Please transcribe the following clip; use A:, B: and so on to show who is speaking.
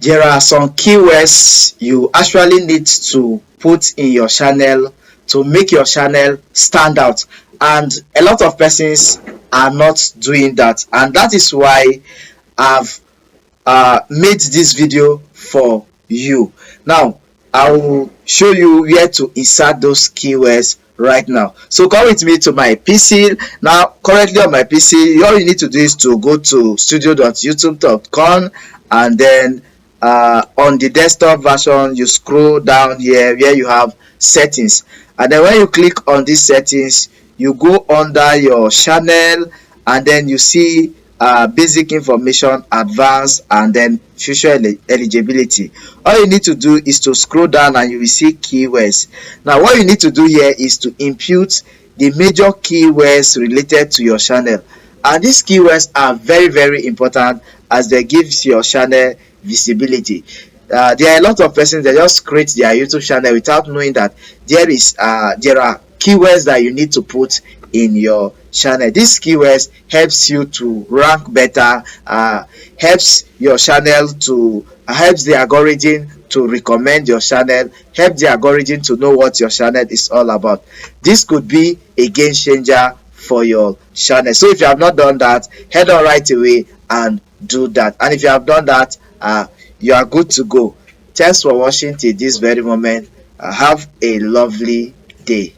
A: There are some keywords you actually need to put in your channel to make your channel stand out, and a lot of persons are not doing that, and that is why I've made this video for you. Now I will show you where to insert those keywords right now. So come with me to my PC. Now currently on my PC, all you need to do is to go to studio.youtube.com, and then on the desktop version you scroll down here where you have settings, and then when you click on these settings you go under your channel, and then you see basic information, advanced, and then future eligibility. All you need to do is to scroll down and you will see keywords. Now what you need to do here is to input the major keywords related to your channel, and these keywords are very important as they give your channel visibility. There are a lot of persons that just create their YouTube channel without knowing that there are keywords that you need to put in your channel. These keywords helps you to rank better, helps your channel to helps the algorithm to recommend your channel, help the algorithm to know what your channel is all about. This could be a game changer for your channel. So if you have not done that, head on right away and do that, and if you have done that, you are good to go. Thanks for watching till this very moment. Have a lovely day.